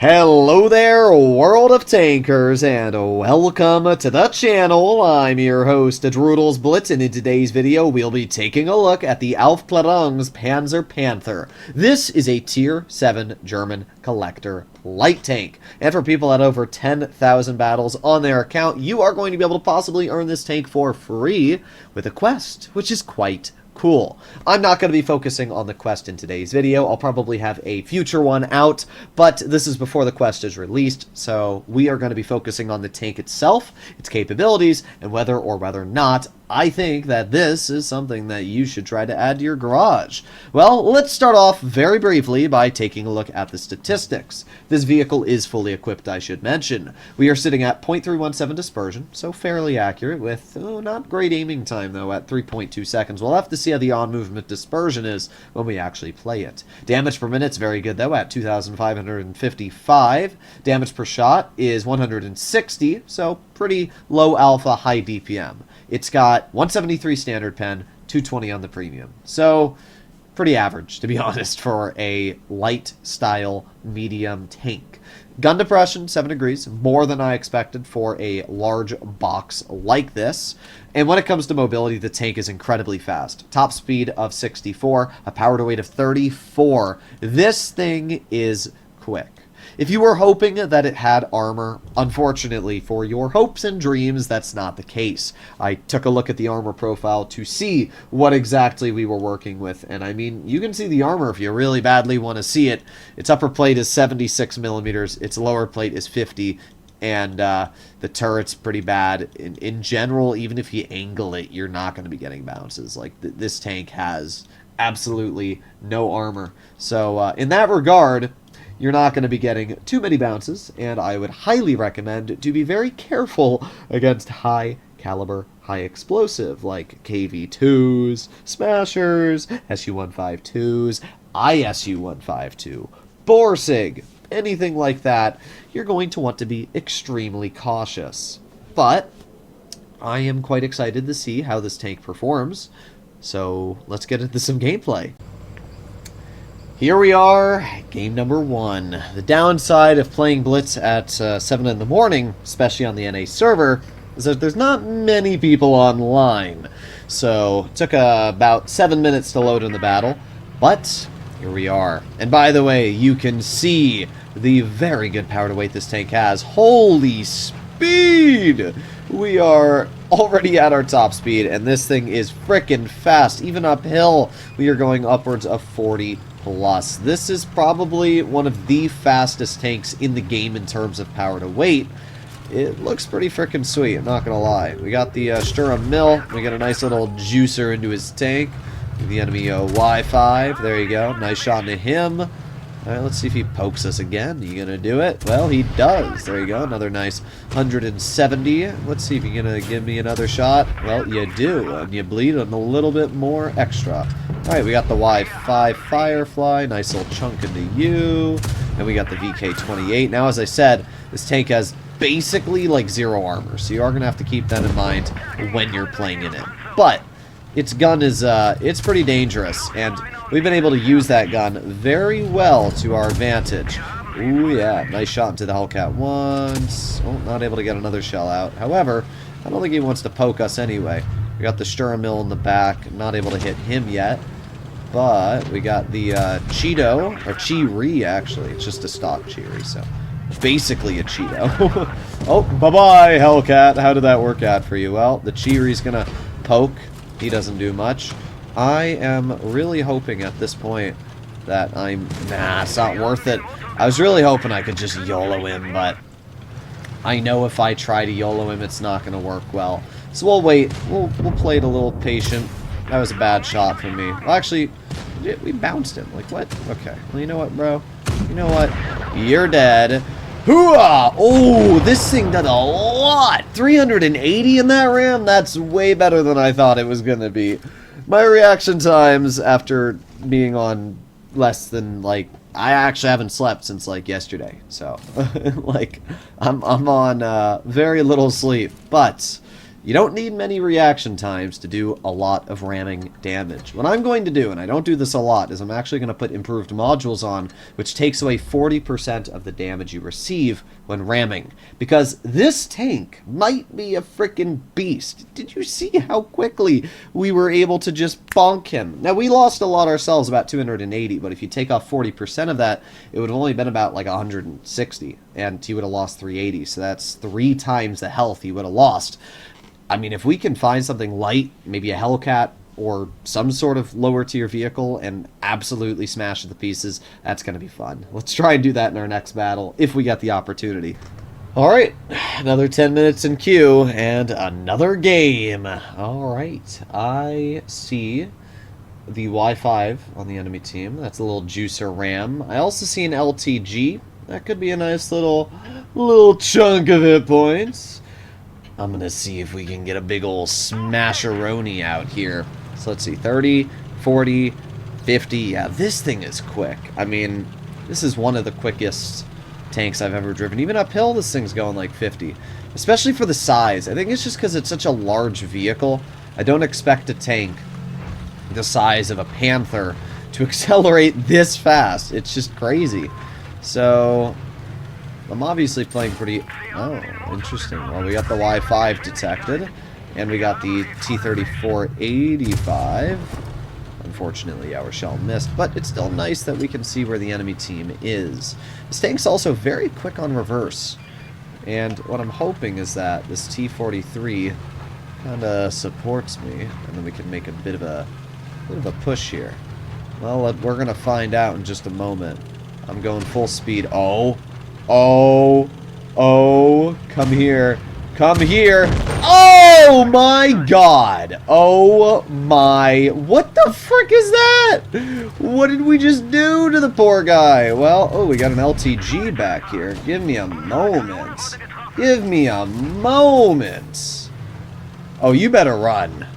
Hello there, world of tankers, and welcome to the channel. I'm your host, Droodles Blitz, and in today's video, we'll be taking a look at the Aufl Panzer Panther. This is a Tier 7 German collector light tank, and for people at over 10,000 battles on their account, you are going to be able to possibly earn this tank for free with a quest, which is quite cool. I'm not going to be focusing on the quest in today's video. I'll probably have a future one out, but this is before the quest is released, so we are going to be focusing on the tank itself, its capabilities, and whether or not I think that this is something that you should try to add to your garage. Well, let's start off very briefly by taking a look at the statistics. This vehicle is fully equipped, I should mention. We are sitting at 0.317 dispersion, so fairly accurate with not great aiming time though at 3.2 seconds. We'll have to see how the on-movement dispersion is when we actually play it. Damage per minute's very good though at 2,555. Damage per shot is 160, so pretty low alpha, high DPM. It's got 173 standard pen, 220 on the premium. So, pretty average, to be honest, for a light style medium tank. Gun depression, 7 degrees, more than I expected for a large box like this. And when it comes to mobility, the tank is incredibly fast. Top speed of 64, a power to weight of 34. This thing is quick. If you were hoping that it had armor, unfortunately for your hopes and dreams, that's not the case. I took a look at the armor profile to see what exactly we were working with, and I mean, you can see the armor if you really badly want to see it. Its upper plate is 76 millimeters, its lower plate is 50, and the turret's pretty bad. In general, even if you angle it, you're not going to be getting bounces. Like, this tank has absolutely no armor. So, in that regard, you're not going to be getting too many bounces, and I would highly recommend to be very careful against high caliber, high explosive, like KV-2s, Smashers, SU-152s, ISU-152, Borsig, anything like that. You're going to want to be extremely cautious. But I am quite excited to see how this tank performs, so let's get into some gameplay. Here we are, game number 1. The downside of playing Blitz at 7 in the morning, especially on the NA server, is that there's not many people online. So, it took about 7 minutes to load in the battle, but here we are. And by the way, you can see the very good power to weight this tank has. Holy speed! We are already at our top speed, and this thing is frickin' fast. Even uphill, we are going upwards of 40 plus. This is probably one of the fastest tanks in the game in terms of power to weight. It looks pretty freaking sweet, I'm not gonna lie. We got the Sturm Mill. We got a nice little juicer into his tank. Give the enemy a Y5. There you go. Nice shot into him. Alright, let's see if he pokes us again. You gonna do it? Well, he does. There you go. Another nice 170. Let's see if you're gonna give me another shot. Well, you do. And you bleed on a little bit more extra. Alright, we got the Y5 Firefly. Nice little chunk into you. And we got the VK28. Now, as I said, this tank has basically like 0 armor. So you are gonna have to keep that in mind when you're playing in it. But its gun is, it's pretty dangerous. And we've been able to use that gun very well to our advantage. Ooh, yeah. Nice shot into the Hellcat once. Oh, not able to get another shell out. However, I don't think he wants to poke us anyway. We got the Sturm Mill in the back. Not able to hit him yet. But we got the Cheeto, or Cheery, actually. It's just a stock Cheery, so basically a Cheeto. Oh, bye-bye, Hellcat. How did that work out for you? Well, the Cheery's gonna poke. He doesn't do much. I am really hoping at this point that nah, it's not worth it. I was really hoping I could just YOLO him, but I know if I try to YOLO him, it's not going to work well. So we'll wait. We'll play it a little patient. That was a bad shot from me. Well, actually, we bounced him. Like, what? Okay. Well, you know what, bro? You know what? You're dead. Hooah! Oh, this thing did a lot! 380 in that ram? That's way better than I thought it was going to be. My reaction times after being on less than, like, I actually haven't slept since, like, yesterday. So, like, I'm on very little sleep. But You don't need many reaction times to do a lot of ramming damage. What I'm going to do, and I don't do this a lot, is I'm actually going to put improved modules on, which takes away 40% of the damage you receive when ramming. Because this tank might be a frickin' beast. Did you see how quickly we were able to just bonk him? Now, we lost a lot ourselves, about 280, but if you take off 40% of that, it would have only been about like 160, and he would have lost 380, so that's 3 times the health he would have lost. I mean, if we can find something light, maybe a Hellcat or some sort of lower tier vehicle and absolutely smash it to pieces, that's going to be fun. Let's try and do that in our next battle if we get the opportunity. Alright, another 10 minutes in queue and another game. Alright, I see the Y5 on the enemy team. That's a little juicer ram. I also see an LTG. That could be a nice little chunk of hit points. I'm going to see if we can get a big old smasheroni out here. So let's see, 30, 40, 50. Yeah, this thing is quick. I mean, this is one of the quickest tanks I've ever driven. Even uphill, this thing's going like 50. Especially for the size. I think it's just because it's such a large vehicle. I don't expect a tank the size of a Panther to accelerate this fast. It's just crazy. So I'm obviously playing pretty... Oh, interesting. Well, we got the Y5 detected, and we got the T-34-85. Unfortunately, our shell missed, but it's still nice that we can see where the enemy team is. This tank's also very quick on reverse, and what I'm hoping is that this T-43 kind of supports me, and then we can make a bit of a push here. Well, we're going to find out in just a moment. I'm going full speed. Oh, come here. Come here. Oh my god. Oh my. What the frick is that? What did we just do to the poor guy? Well, oh, we got an LTG back here. Give me a moment. Give me a moment. Oh, you better run.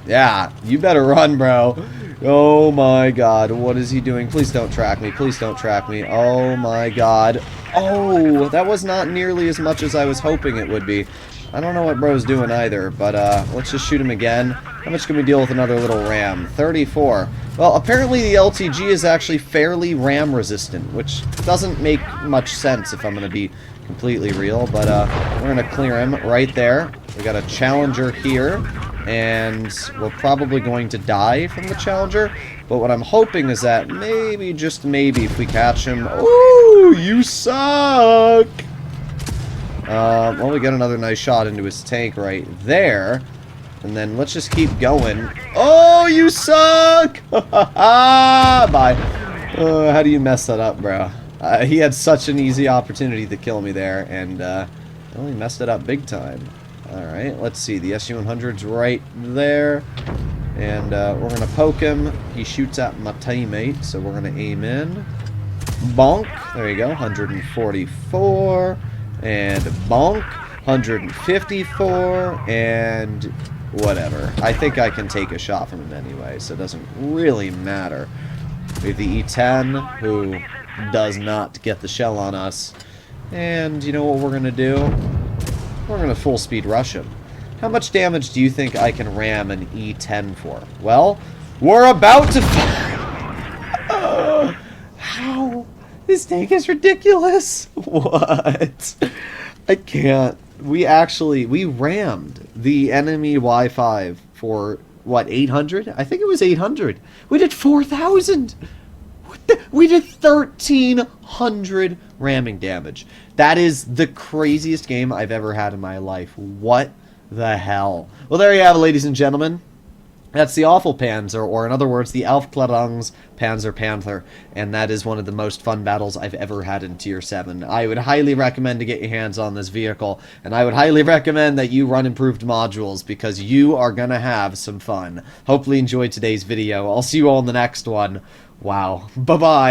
Yeah, you better run, bro. Oh my god, what is he doing? Please don't track me. Please don't track me. Oh my god. Oh, that was not nearly as much as I was hoping it would be. I don't know what bro's doing either, but let's just shoot him again. How much can we deal with another little ram? 34. Well, apparently the LTG is actually fairly ram resistant, which doesn't make much sense if I'm going to be completely real, but we're going to clear him right there. We got a Challenger here, and we're probably going to die from the Challenger, but what I'm hoping is that maybe, just maybe, if we catch him... Ooh, you suck! Well, we got another nice shot into his tank right there, and then let's just keep going. Oh, you suck! Bye. How do you mess that up, bro? He had such an easy opportunity to kill me there, and well, he messed it up big time. Alright, let's see. The SU-100's right there. And we're going to poke him. He shoots at my teammate, so we're going to aim in. Bonk. There you go. 144. And bonk. 154. And whatever. I think I can take a shot from him anyway, so it doesn't really matter. We have the E-10, who does not get the shell on us. And you know what we're going to do? We're going to full speed rush him. How much damage do you think I can ram an E10 for? Well, we're about to... How? This tank is ridiculous. What? I can't. We rammed the enemy Y5 for, what, 800? I think it was 800. We did 4,000. We did 1,300 ramming damage. That is the craziest game I've ever had in my life. What the hell? Well, there you have it, ladies and gentlemen. That's the Aufl Panther, or in other words, the Aufl Panther, and that is one of the most fun battles I've ever had in Tier 7. I would highly recommend to get your hands on this vehicle, and I would highly recommend that you run improved modules, because you are gonna have some fun. Hopefully you enjoyed today's video. I'll see you all in the next one. Wow. Bye-bye.